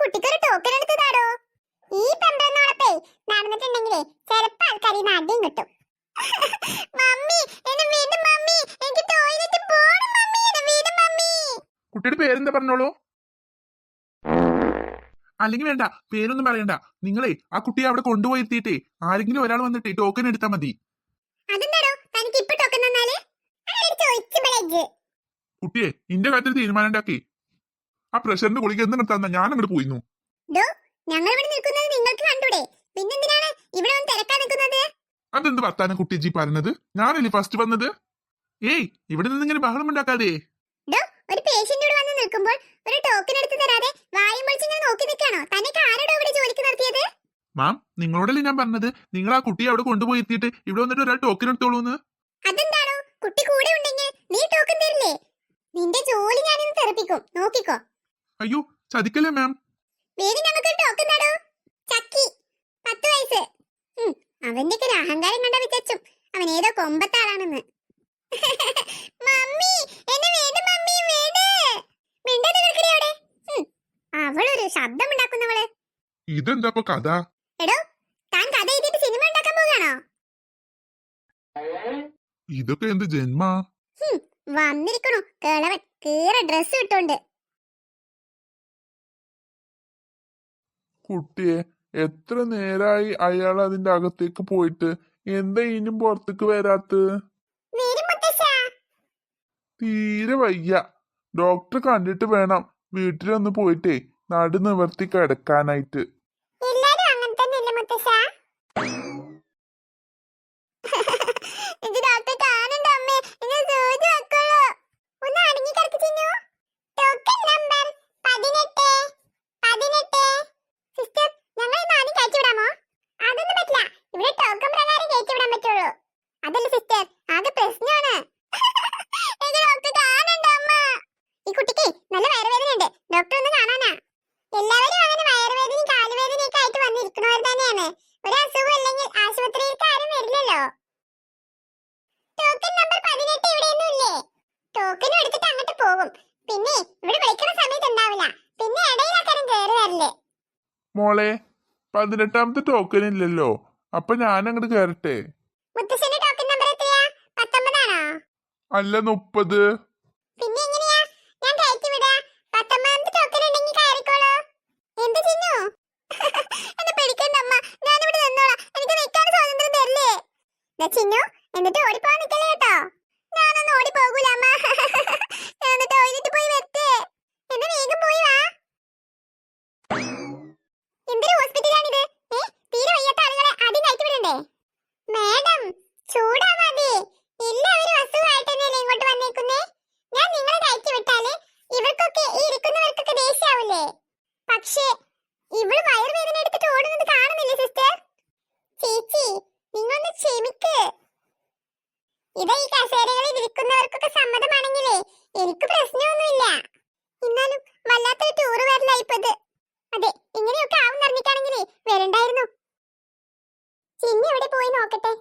കുട്ടിക്കൊരു token എടുത്തതാടോ. ഈ പെമ്പറന്നോടൊപ്പേ നടന്നിട്ടുണ്ടെങ്കിലേ ചിലപ്പോ ആൾക്കാരിന്ന് അടിയും കിട്ടും. മമ്മി എന്നെ വീണ്ടും മമ്മി, എനിക്ക് ടോയ്ലറ്റ് പോണം മമ്മി, എന്നെ വീണ്ടും മമ്മി. കുട്ടിയുടെ പേരെന്താ പറഞ്ഞോളൂ. അല്ലെങ്കിൽ വേണ്ട, പേരൊന്നും പറയണ്ട. നിങ്ങളെ ആ കുട്ടിയെ അവിടെ കൊണ്ടുപോയി എത്തിയിട്ടേ ആരെങ്കിലും ഒരാൾ വന്നിട്ടേ ടോക്കൺ എടുത്താൽ മതി. അതെന്താടോ തനിക്ക് ഇപ്പൊ ടോക്കൺ തന്നാല്? കുട്ടിയെ ഇന്റെ കാര്യത്തിൽ തീരുമാനം ഉണ്ടാക്കി. ആ പ്രഷറിന്റെ ഗുളിക എന്ത് നിർത്താന്ന ഞാൻ അങ്ങോട്ട് പോയിരുന്നു. ഞങ്ങൾ ഇവിടെ നിൽക്കുന്നത് നിങ്ങൾക്ക് കണ്ടൂടെ? പിന്നെന്തിനാണ് ഇവിടെ വന്ന് തിരക്കാൻ നിൽക്കുന്നത്? അതെന്ത് വർത്താനം കുട്ടി ജി പറഞ്ഞത്? ഞാനല്ലേ ഫസ്റ്റ് വന്നത്. ഏയ് ഇവിടെ നിന്ന് ഇങ്ങനെ ബഹളം ഉണ്ടാക്കാതെ. ഒരു പേഷ്യന്റ് ഇവിടെ വന്ന് നിൽക്കുമ്പോൾ ഒരു ടോക്കൺ എടുത്ത് തരാതെ വായും പൊളിച്ചിങ്ങനെ നോക്കി നിൽക്കാണോ? തനിക്ക് ആരോടോ ഇവിടെ ജോലിക്ക് നിർത്തിയത്? മാം, നിങ്ങളോടല്ലേ ഞാൻ പറഞ്ഞത് നിങ്ങൾ ആ കുട്ടിയെ അവിടെ കൊണ്ടുപോയി എത്തിയിട്ട് ഇവിടെ വന്നിട്ട് ഒരാൾ ടോക്കൺ എടുത്തോളൂന്ന്. അതെന്താണോ? കുട്ടി കൂടെ ഉണ്ടെങ്കിൽ നീ ടോക്കൺ തരില്ലേ? നിന്റെ ജോലി ഞാനിന്ന് തെറിപ്പിക്കും, നോക്കിക്കോ. അയ്യോ ചതിക്കല്ലേ മാം. വേഗം ഞങ്ങൾക്ക് ടോക്കൺ തരോ. ചക്കി 10 വയസ്സ്. അവന്റെ ഒരു അഹങ്കാരം കണ്ട വിചാരിച്ചു അവൻ ഏതോ കൊമ്പത്താളാണെന്ന്. മമ്മി എന്നെ വേണ്ട മമ്മി, വേണ്ട. മിണ്ടാതെ നിൽക്കണേ അവിടെ. അവളൊരു ശബ്ദം ഉണ്ടാക്കുന്നവള്. ഇതെന്താ കഥ? എടോ താൻ കഥ എഴുതിയിട്ട് സിനിമ ഉണ്ടാക്കാൻ പോകാണോ? ഇതൊക്കെ എന്ത് ജന്മാ? വന്നിരിക്കണു കിളവൻ കീറ ഡ്രസ് ഇട്ടോണ്ട്. കുട്ടിയെ എത്ര നേരായി അയാൾ അതിന്റെ അകത്തേക്ക് പോയിട്ട്, എന്താ ഇനിയും പുറത്തേക്ക് വരാത്ത? തീരെ വയ്യ. ഡോക്ടർ കണ്ടിട്ട് വേണം വീട്ടിലൊന്ന് പോയിട്ടേ നടു നിവർത്തി കിടക്കാനായിട്ട്. മോളെ 18ാമത്തെ ടോക്കൺ ഇല്ലല്ലോ, അപ്പൊ ഞാൻ അങ്ങോട്ട് കേറട്ടെ? അല്ല 30. എന്നിട്ട് ഓടിപ്പോവാൻ നിക്കല്ലേ കേട്ടോ. ഞാനൊന്നും ഓടിപ്പോകൂല അമ്മ. ഞാൻ ടോയ്ലറ്റ് പോയി വരട്ടെ. എന്നെ വേഗം പോയി വാ. എന്തൊരു ഹോസ്പിറ്റലാണിത്? തീരെ വയ്യാത്ത ആളുകളെ ആദ്യം കയറ്റി വിടണ്ടേ? മാഡം ചൂടാവാതെ, എല്ലാവരും അസുഖമായിട്ട് തന്നെയല്ലേ ഇങ്ങോട്ട് വന്നേക്കുന്നേ. ഞാൻ നിങ്ങളെ കയറ്റി വിട്ടാല് ഇവർക്കൊക്കെ ഈ ഇരിക്കുന്നവർക്കൊക്കെ ദേഷ്യാവില്ലേ? പക്ഷേ ഇവള് വയറുവേദന എടുത്തിട്ട് ഓടുന്നത് കാണുന്നില്ലേ സിസ്റ്റർ? ചേച്ചി നിങ്ങളൊന്ന് ക്ഷമിക്ക്. ഇതാ ഈ കസേരകളിൽ ഇരിക്കുന്നവർക്കൊക്കെ സമ്മതമാണെങ്കിലേ എനിക്ക് പ്രശ്നമൊന്നുമില്ല. എന്നാലും വല്ലാത്തൊരു ടൂറ് വരലായിപ്പത്. അതെ, ഇങ്ങനെയൊക്കെ ആവും അറിഞ്ഞിട്ടാണെങ്കിലേ വരണ്ടായിരുന്നു. ചിന്നി എവിടെ പോയി നോക്കട്ടെ.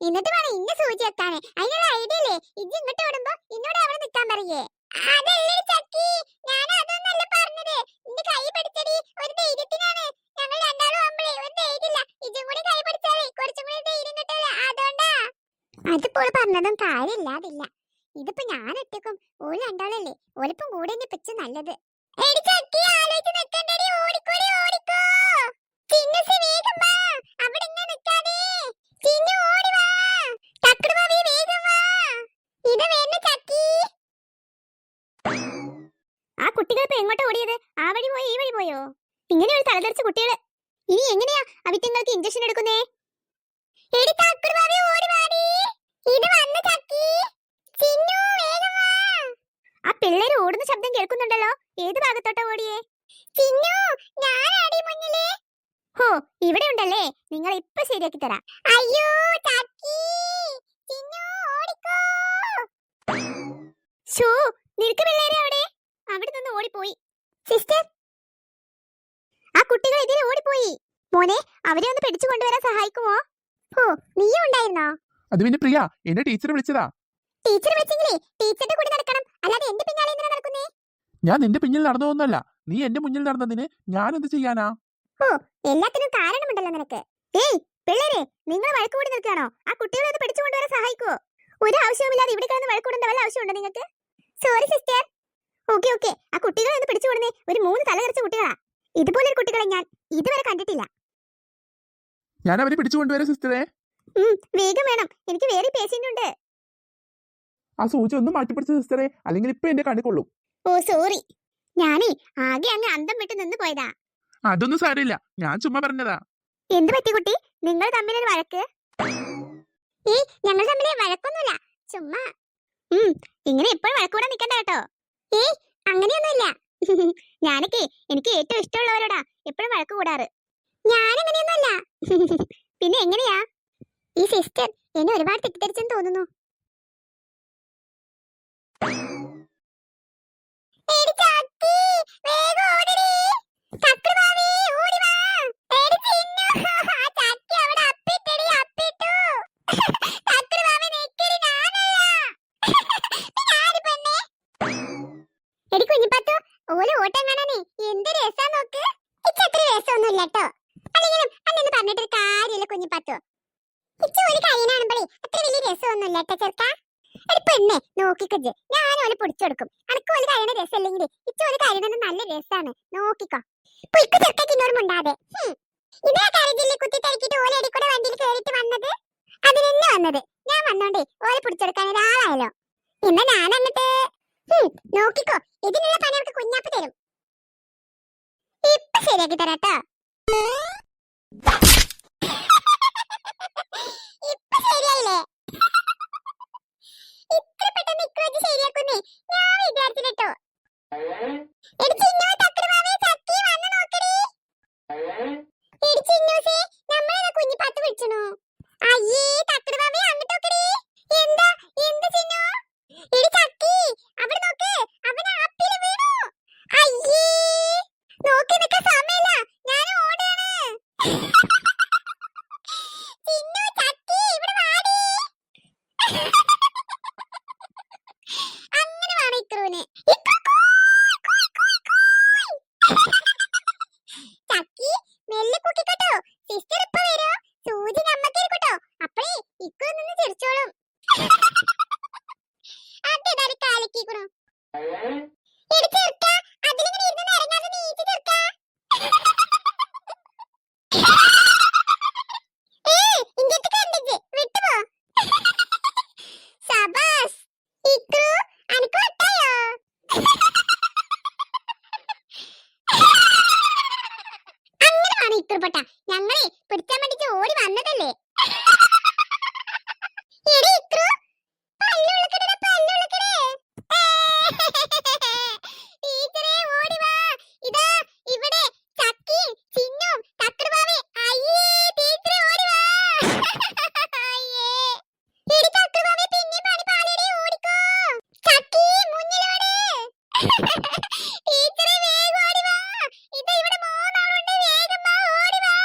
എന്നിട്ട് വേണം ഇന്ന സൂചി വെക്കാന്. അതിനുള്ള ഐഡിയ അല്ലേ ഇജ്ജ് ഇങ്ങോട്ട് വിടുമ്പോ ഇന്നോട് അവിടെ നിൽക്കാൻ പറയേ? അതല്ലേ ചക്കി, ഞാൻ അതൊന്നല്ല പറഞ്ഞത്. നിന്റെ കൈ പിടിച്ചടി, ഒരു ധൈര്യത്തിനാണ്. ഞങ്ങൾ രണ്ടാളും ആവുമ്പോഴേ ഒരു ധൈര്യമില്ല. ഇജ്ജും കൂടി കൈ പിടിച്ചാലേ കുറച്ചും കൂടി ധൈര്യം കിട്ടില്ല, അതുകൊണ്ടാ. അതിപ്പോൾ പറഞ്ഞതും കാര്യമില്ലാതില്ല. ഇതിപ്പോ ഞാൻ ഒറ്റക്കും ഓല് രണ്ടാളല്ലേ, ഓലിപ്പം കൂടെ തന്നെ പിച്ച് നല്ലത്. എടി ചക്കി ആലോചിച്ച് നിൽക്കണ്ടടി, ഓടിക്കോടി ഓടിക്കോ. ചിന്നുസി വേഗം വാ, അവിടെ ഇങ്ങനെ നിൽക്കാതെ. ചിന്നു ഓടി വാ, ടക്കടു ഭാവി വേഗം വാ. ഇത് വേണ്ട ചക്കി. ആ കുട്ടികൾ ഇപ്പൊ എങ്ങോട്ടാ ഓടിയത്? ആ വഴി പോയോ ഈ വഴി പോയോ? ഇങ്ങനെ ഒരു തലതെറിച്ച കുട്ടികള് ഇനി എങ്ങനെയാ അവിറ്റങ്ങൾക്ക് ഇഞ്ചക്ഷൻ എടുക്കുന്നേ? എടി ടക്കടു ഭാവി ഓടി വാടി, ഇത് വന്ന ചക്കി. ചിന്നു വേഗം വാ. ആ പിള്ളേര് ഓടുന്ന ശബ്ദം കേൾക്കുന്നുണ്ടല്ലോ, ഏത് ഭാഗത്തോട്ടാ ഓടിയേ? ചിന്നു ഞാനാടി മുന്നില്. ഹോ ഇവിടെ ഉണ്ടല്ലേ, നിങ്ങൾ ഇപ്പൊ ശരിയാക്കി തരാം. അയ്യോ ചക്കി, ചിന്നു ഓടിക്കോ. ഷോ, നിൽക്ക് പിള്ളേരെ അവിടെ. അവിടെ നിന്ന് ഓടിപ്പോയി. സിസ്റ്റർ, ആ കുട്ടികൾ ഇതിൽ ഓടിപ്പോയി. മോനെ, അവരെ ഒന്ന് പിടിച്ചു കൊണ്ടുവരാൻ സഹായിക്കുമോ? ഓ, നീയും ഉണ്ടായിരുന്നോ? അത് പിന്നെ പ്രിയ, എന്നെ ടീച്ചർ വിളിച്ചതാ. ടീച്ചർ വിളിച്ചെങ്കിലേ ടീച്ചറുടെ കൂടെ നടക്കണം, അല്ലാതെ എന്റെ പിന്നാലെ എന്തിനാ നടക്കുന്നേ? ഞാൻ നിന്റെ പിന്നിൽ നടന്നതൊന്നുമല്ല, നീ എന്റെ മുന്നിൽ നടന്നതിന് ഞാൻ എന്ത് ചെയ്യാനാ? ഓ, എല്ലാത്തിനും കാരണമുണ്ടല്ലോ നിനക്ക്. ഏയ് പിള്ളേരെ, നിങ്ങൾ വഴക്കുകൂടി നിൽക്കുകയാണോ? ആ കുട്ടികളെ ഒന്ന് പിടിച്ചു കൊണ്ടുവരാൻ സഹായിക്കുമോ? ഒരു ആവശ്യവുമില്ലാതെ ഇവിടെ കിടന്ന് വഴക്കൂടേണ്ട വല്ല ആവശ്യമുണ്ടോ നിങ്ങൾക്ക്? Sorry sister. ഓക്കെ ഓക്കെ, ആ കുട്ടികളെ ഒന്ന് പിടിച്ചു കൊടുന്നേ. ഒരു 3 തലകറിച്ച കുട്ടികളാ. ഇതുപോലൊരു കുട്ടികളെ ഞാൻ ഇതുവരെ കണ്ടിട്ടില്ല. ഞാൻ അവരെ പിടിച്ചു കൊണ്ടുവരാം സിസ്റ്ററെ. വേഗം വേണം, എനിക്ക് വേറെ പേഷ്യന്റ് ഉണ്ട്. ആ സൂചി ഒന്ന് മാറ്റിപ്പിടിച്ച സിസ്റ്ററെ, അല്ലെങ്കിൽ ഇപ്പൊ എന്റെ കണ്ണി കൊള്ളും. ഓ സോറി, ഞാനേ ആകെ അങ്ങ് അന്തം വിട്ട് നിന്ന് പോയതാ. അതൊന്നും സാരമില്ല, ഞാൻ ചുമ്മാ പറഞ്ഞതാ. എന്ത് പറ്റി കുട്ടി, നിങ്ങൾ തമ്മിലൊരു വഴക്ക്? ഞങ്ങൾ തമ്മിൽ വഴക്കൊന്നുമില്ല, ചുമ്മാ. ഇങ്ങനെ എപ്പോഴും വഴക്കൂടാൻ നിൽക്കണ്ട കേട്ടോ. അങ്ങനെയൊന്നുമില്ല. ഞാനൊക്കെ എനിക്ക് ഏറ്റവും ഇഷ്ടമുള്ളവരോടാ എപ്പോഴും വഴക്ക് കൂടാറ്. ഞാനങ്ങനെയൊന്നുമല്ല. പിന്നെ എങ്ങനെയാ? ഈ സിസ്റ്റർ എന്നെ ഒരുപാട് തെറ്റിദ്ധരിച്ചെന്ന് തോന്നുന്നു. നോക്കിക്കോ, ഞാനോലെ പൊടിച്ചു കൊടുക്കും. അനക്ക് ഒരു കഴിയണ രസമല്ലെങ്കിൽ ഇച്ചോല് കഴിയണത് നല്ല രസാണ്. നോക്കിക്കോ, പൊയ്ക്കു ചെറുക്കിനോടുമുണ്ടാതെ. ഇതേ കാര്യത്തില് കുത്തി തിരക്കിട്ട് ഓല അടിക്കൂടെ വണ്ടിയിൽ കയറിയിട്ട് വന്നത്. അതിനെന്നെ വന്നത് ഞാൻ വന്നോണ്ടേ ഓലെ പിടിച്ചെടുക്കാൻ ഒരാളായല്ലോ. എന്നാ ഞാൻ എന്നിട്ട് നോക്കിക്കോ, ഇതിനുള്ള പണി അവർക്ക് കുഞ്ഞാപ്പ് തരും. ഇപ്പൊ ശരിയാക്കി തരാട്ടോ. ഇപ്പൊ ശരിയായില്ലേ? ഇത്ര പെട്ടെന്ന് ഇക്കുവെച്ച് ശരിയാക്കുന്നേ ഞാൻ വിചാരിച്ചിട്ടോ. അയ്യേ തക്കടുവാവേ, അങ്ങോട്ട് നോക്കടി. എന്താ എന്ത് ചിന്നു? എടി ചക്കി, അവിടെ നോക്ക്, അവൻ ആപ്പിൽ വീണു. അയ്യേ, നോക്കി നിൽക്കാൻ സമയമില്ല, ഞാൻ ഓടാണ്. ചിന്നു ചക്കി, ഇവിടെ വാടി. അങ്ങനെ വേണം ഇക്രൂന്. ചക്കി മെല്ലെ കുക്കിക്കട്ടോ, സിസ്റ്റർ ഇപ്പൊ വരോ. സൂചി നമ്മക്കിരിക്കട്ടോ, അപ്പഴേ ഇക്കു നിന്ന് ചിരിച്ചോളും. അതേതായാലും കാലക്കിക്കണോ. അതിലിങ്ങനെ ഇരുന്ന് ഇറങ്ങാതെ നീച്ച് ചെറുക്ക. ഇങ്ങോട്ട് കണ്ടിച്ച് വിട്ടുപോ. സബാസ് ഇക്രു, അനക്ക് വട്ടായോ? അങ്ങനെയാണ് ഇക്രുപട്ട, ഞങ്ങളെ പിടിച്ചാൻ വേണ്ടിട്ട് ഓടി വന്നതല്ലേ. എടി ഇക്രു, പല്ലുള്ളിക്കട പല്ലുള്ളിക്കടേ. ടീച്ചറേ ഓടി വാ, ഇതാ ഇവിടെ ചക്കി ചിന്നു തക്കടുവാവേ. അയ്യേ ടീച്ചറേ ഓടി വാ. അയ്യേ, എടി തക്കടുവാവേ പിന്നെ പണി പാളിയടി, ഓടിക്കോ. ചക്കി മുന്നിലോട്. ടീച്ചറേ വേഗം ഓടി വാ, ഇതാ ഇവിടെ 3 ആളുണ്ട്, വേഗം വാ, ഓടി വാ.